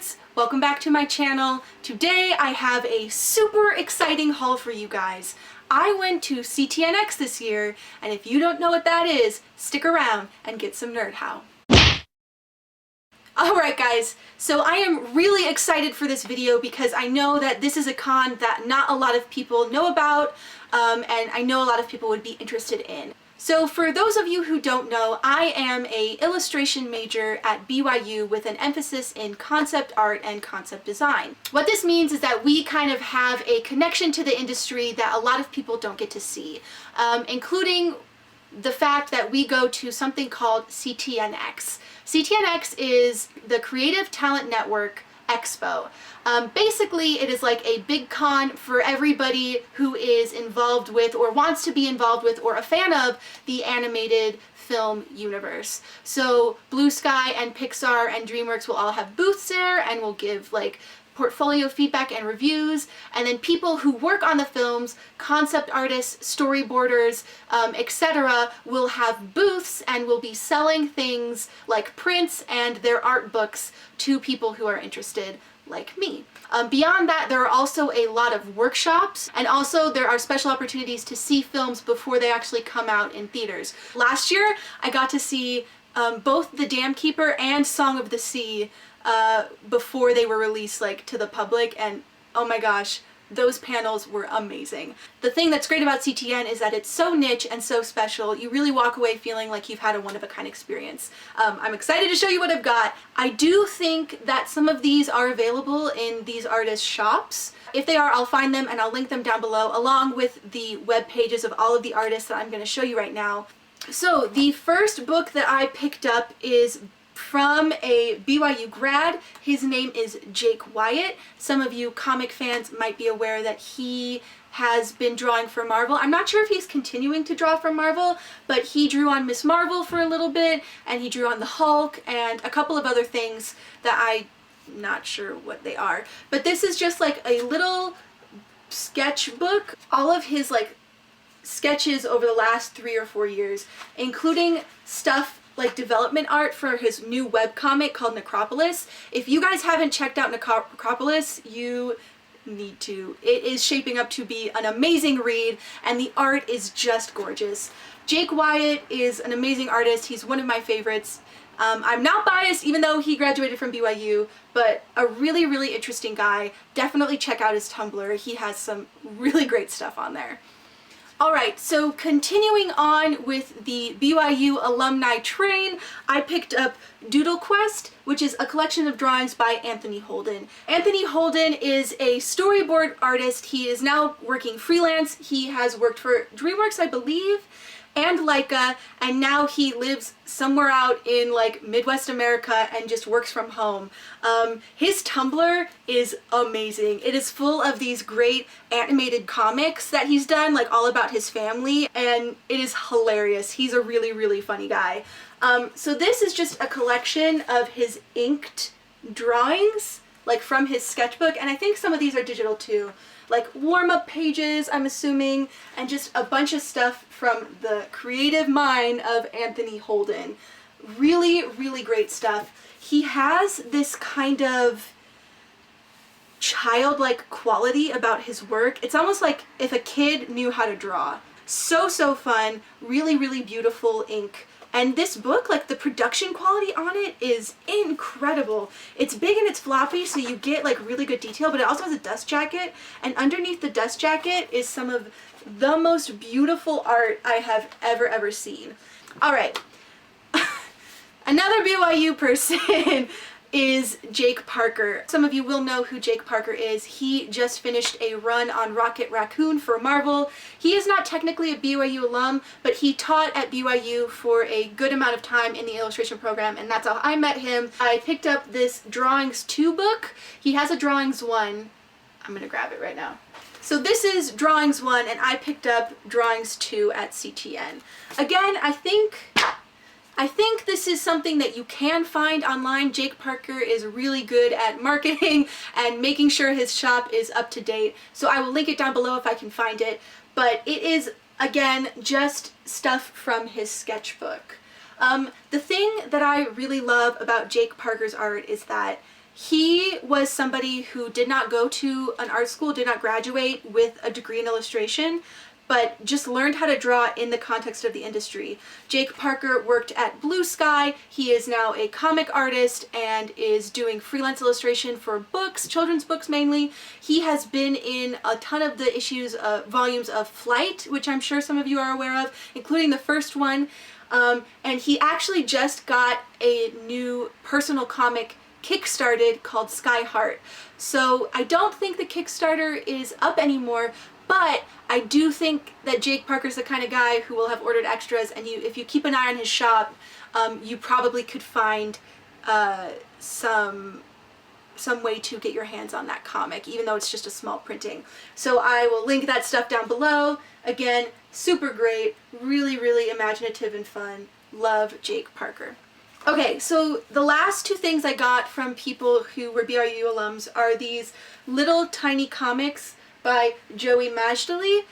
nerds! Welcome back to my channel. Today I have a super exciting haul for you guys. I went to CTNx this year, and if you don't know what that is, stick around and get some nerd how. Alright guys, so I am really excited for this video because I know that this is a con that not a lot of people know about, and I know a lot of people would be interested in. So for those of you who don't know, I am an illustration major at BYU with an emphasis in concept art and concept design. What this means is that we kind of have a connection to the industry that a lot of people don't get to see, including the fact that we go to something called CTNx. CTNx is the Creative Talent Network Expo. Basically, it is like a big con for everybody who is involved with or wants to be involved with or a fan of the animated film universe. So Blue Sky and Pixar and DreamWorks will all have booths there and will give like portfolio feedback and reviews, and then people who work on the films, concept artists, storyboarders, etc. will have booths and will be selling things like prints and their art books to people who are interested like me. Beyond that, there are also a lot of workshops, and also there are special opportunities to see films before they actually come out in theaters. Last year, I got to see both The Dam Keeper and Song of the Sea before they were released like to the public, and oh my gosh, those panels were amazing. The thing that's great about CTN is that it's so niche and so special. You really walk away feeling like you've had a one-of-a-kind experience. I'm excited to show you what I've got. I do think that some of these are available in these artists' shops. If they are, I'll find them and I'll link them down below, along with the web pages of all of the artists that I'm going to show you right now. So the first book that I picked up is from a BYU grad. His name is Jake Wyatt. Some of you comic fans might be aware that he has been drawing for Marvel. I'm not sure if he's continuing to draw for Marvel, but he drew on Miss Marvel for a little bit, and he drew on the Hulk and a couple of other things that I'm not sure what they are. But this is just like a little sketchbook. All of his like sketches over the last 3 or 4 years, including stuff like development art for his new webcomic called Necropolis. If you guys haven't checked out Necropolis, you need to. It is shaping up to be an amazing read, and the art is just gorgeous. Jake Wyatt is an amazing artist. He's one of my favorites. I'm not biased, even though he graduated from BYU, but a really, really interesting guy. Definitely check out his Tumblr. He has some really great stuff on there. Alright, so continuing on with the BYU alumni train, I picked up Doodle Quest, which is a collection of drawings by Anthony Holden. Anthony Holden is a storyboard artist. He is now working freelance. He has worked for DreamWorks, I believe, and Leica, and now he lives somewhere out in like Midwest America and just works from home. His Tumblr is amazing. It is full of these great animated comics that he's done, like all about his family, and it is hilarious. He's a really, really funny guy. So this is just a collection of his inked drawings, like from his sketchbook, and I think some of these are digital too. Like warm-up pages, I'm assuming, and just a bunch of stuff from the creative mind of Anthony Holden. Really, really great stuff. He has this kind of childlike quality about his work. It's almost like if a kid knew how to draw. So, so fun. Really, really beautiful ink. And this book, like the production quality on it is incredible. It's big and it's floppy, so you get like really good detail, but it also has a dust jacket, and underneath the dust jacket is some of the most beautiful art I have ever seen. Alright, another BYU person is Jake Parker. Some of you will know who Jake Parker is. He just finished a run on Rocket Raccoon for Marvel. He is not technically a BYU alum, but he taught at BYU for a good amount of time in the illustration program, and that's how I met him. I picked up this Drawings 2 book. He has a Drawings 1. I'm gonna grab it right now. So this is Drawings 1, and I picked up Drawings 2 at CTN. Again, I think this is something that you can find online. Jake Parker is really good at marketing and making sure his shop is up to date, so I will link it down below if I can find it. But it is, again, just stuff from his sketchbook. The thing that I really love about Jake Parker's art is that he was somebody who did not go to an art school, did not graduate with a degree in illustration, but just learned how to draw in the context of the industry. Jake Parker worked at Blue Sky. He is now a comic artist and is doing freelance illustration for books, children's books mainly. He has been in a ton of the volumes of Flight, which I'm sure some of you are aware of, including the first one. And he actually just got a new personal comic kickstarted called Sky Heart. So I don't think the Kickstarter is up anymore, but I do think that Jake Parker's the kind of guy who will have ordered extras, and if you keep an eye on his shop, you probably could find some way to get your hands on that comic, even though it's just a small printing. So I will link that stuff down below. Again, super great, really, really imaginative and fun. Love Jake Parker. Okay, so the last two things I got from people who were BYU alums are these little tiny comics by Joey Majdali,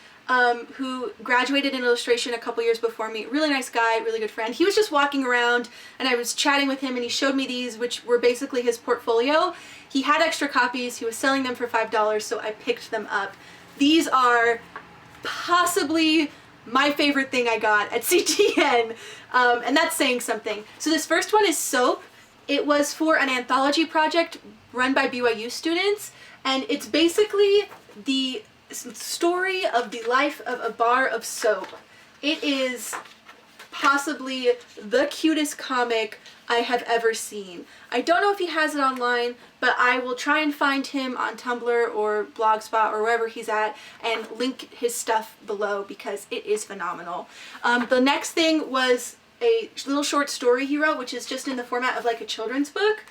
who graduated in illustration a couple years before me. Really nice guy, really good friend. He was just walking around and I was chatting with him and he showed me these, which were basically his portfolio. He had extra copies, he was selling them for $5, so I picked them up. These are possibly my favorite thing I got at CTN, and that's saying something. So this first one is Soap. It was for an anthology project run by BYU students, and it's basically the story of the life of a bar of soap. It is possibly the cutest comic I have ever seen. I don't know if he has it online, but I will try and find him on Tumblr or Blogspot or wherever he's at and link his stuff below because it is phenomenal. The next thing was a little short story he wrote, which is just in the format of like a children's book,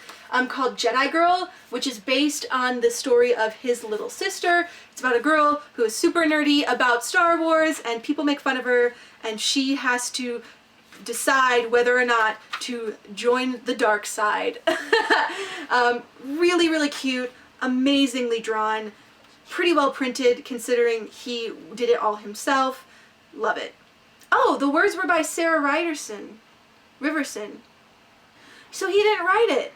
called Jedi Girl, which is based on the story of his little sister. It's about a girl who is super nerdy about Star Wars and people make fun of her, and she has to decide whether or not to join the dark side. Really, really cute, amazingly drawn, pretty well printed considering he did it all himself. Love it. Oh, the words were by Sarah Riverson. So he didn't write it.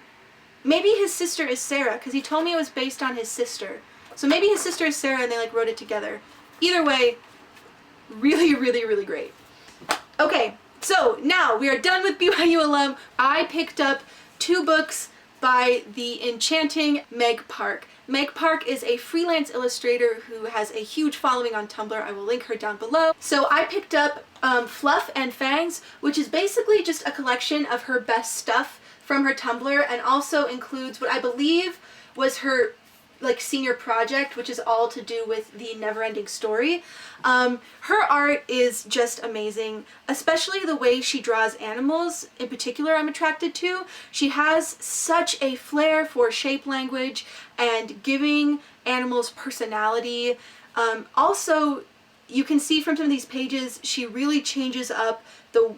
Maybe his sister is Sarah, because he told me it was based on his sister. So maybe his sister is Sarah and they like wrote it together. Either way, really, really, really great. Okay, so now we are done with BYU alum. I picked up two books by the enchanting Meg Park. Meg Park is a freelance illustrator who has a huge following on Tumblr. I will link her down below. So I picked up Fluff and Fangs, which is basically just a collection of her best stuff from her Tumblr, and also includes what I believe was her like senior project, which is all to do with the Neverending Story. Her art is just amazing, especially the way she draws animals in particular I'm attracted to. She has such a flair for shape language and giving animals personality. Also, you can see from some of these pages, she really changes up the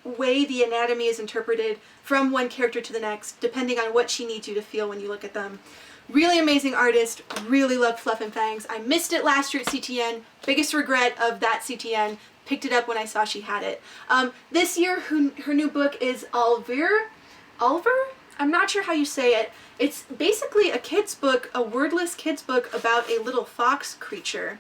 way the anatomy is interpreted from one character to the next, depending on what she needs you to feel when you look at them. Really amazing artist, really loved Fluff and Fangs. I missed it last year at CTN, biggest regret of that CTN, picked it up when I saw she had it. This year her new book is Alver? I'm not sure how you say it. It's basically a kid's book, a wordless kid's book about a little fox creature.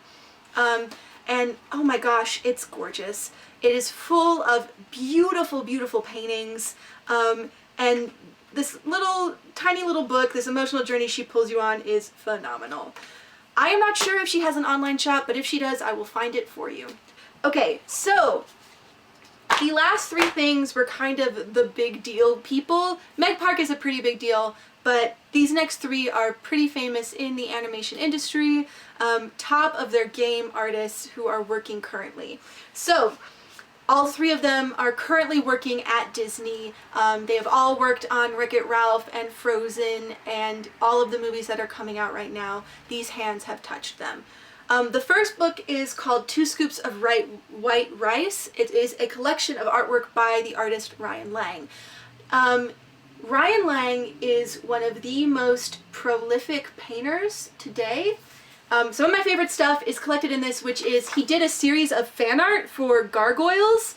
And oh my gosh, it's gorgeous. It is full of beautiful, beautiful paintings, and this tiny little book, this emotional journey she pulls you on is phenomenal. I am not sure if she has an online shop, but if she does, I will find it for you. Okay, so the last three things were kind of the big deal people. Meg Park is a pretty big deal, but these next three are pretty famous in the animation industry, top of their game artists who are working currently. So all three of them are currently working at Disney. They have all worked on Wreck-It Ralph and Frozen and all of the movies that are coming out right now. These hands have touched them. The first book is called Two Scoops of White Rice. It is a collection of artwork by the artist Ryan Lang. Ryan Lang is one of the most prolific painters today. Some of my favorite stuff is collected in this, which is he did a series of fan art for gargoyles.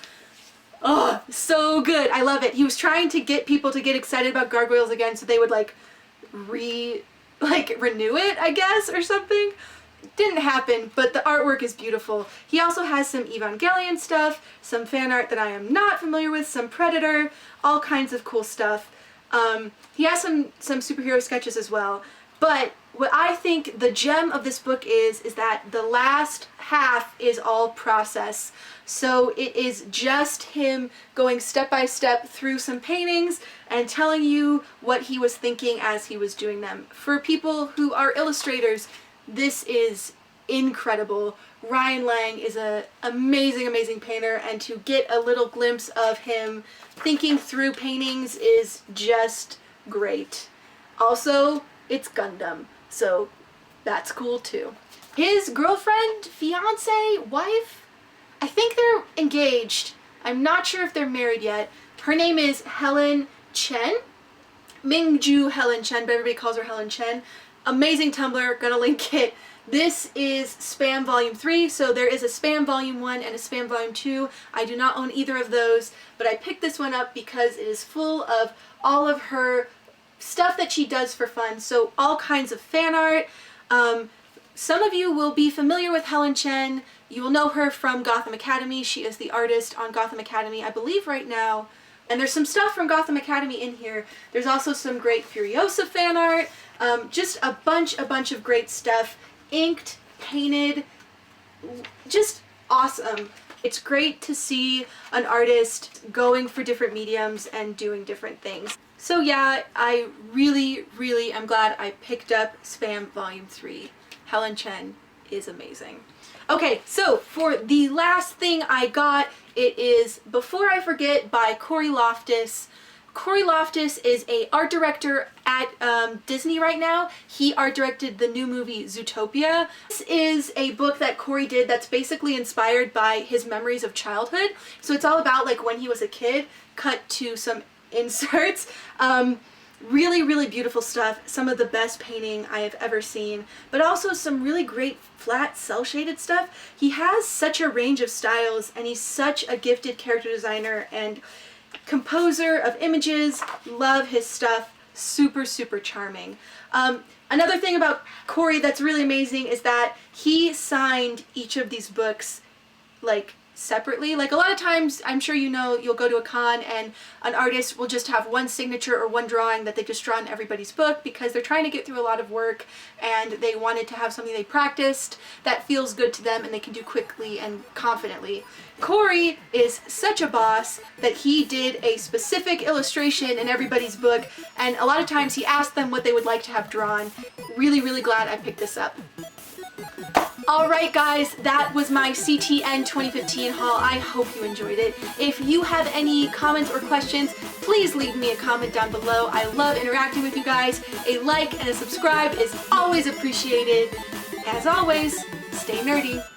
Oh, so good. I love it. He was trying to get people to get excited about gargoyles again so they would like renew it, I guess, or something. Didn't happen, but the artwork is beautiful. He also has some Evangelion stuff, some fan art that I am not familiar with, some Predator, all kinds of cool stuff. He has some superhero sketches as well. But what I think the gem of this book is that the last half is all process. So it is just him going step by step through some paintings and telling you what he was thinking as he was doing them. For people who are illustrators, this is incredible. Ryan Lang is an amazing, amazing painter, and to get a little glimpse of him thinking through paintings is just great. Also, it's Gundam, so that's cool too. His girlfriend, fiance, wife, I think they're engaged. I'm not sure if they're married yet. Her name is Helen Chen. Mingju Helen Chen, but everybody calls her Helen Chen. Amazing Tumblr, gonna link it. This is Spam Volume 3, so there is a Spam Volume 1 and a Spam Volume 2. I do not own either of those, but I picked this one up because it is full of all of her stuff that she does for fun, so all kinds of fan art. Some of you will be familiar with Helen Chen. You will know her from Gotham Academy. She is the artist on Gotham Academy, I believe right now. And there's some stuff from Gotham Academy in here. There's also some great Furiosa fan art. Just a bunch of great stuff. Inked, painted, just awesome. It's great to see an artist going for different mediums and doing different things. So yeah, I really am glad I picked up Spam Volume 3. Helen Chen is amazing. Okay, so for the last thing I got, it is Before I Forget by Cory Loftis. Cory Loftis is an art director at Disney right now. He art directed the new movie Zootopia. This is a book that Cory did that's basically inspired by his memories of childhood. So it's all about like when he was a kid, cut to some inserts. Really beautiful stuff. Some of the best painting I have ever seen, but also some really great flat cel-shaded stuff. He has such a range of styles, and he's such a gifted character designer and composer of images. Love his stuff. Super charming. Another thing about Cory that's really amazing is that he signed each of these books like separately. Like a lot of times, I'm sure you know, you'll go to a con and an artist will just have one signature or one drawing that they just draw in everybody's book because they're trying to get through a lot of work and they wanted to have something they practiced that feels good to them and they can do quickly and confidently. Cory is such a boss that he did a specific illustration in everybody's book, and a lot of times he asked them what they would like to have drawn. Really glad I picked this up. Alright guys, that was my CTN 2015 haul. I hope you enjoyed it. If you have any comments or questions, please leave me a comment down below. I love interacting with you guys. A like and a subscribe is always appreciated. As always, stay nerdy.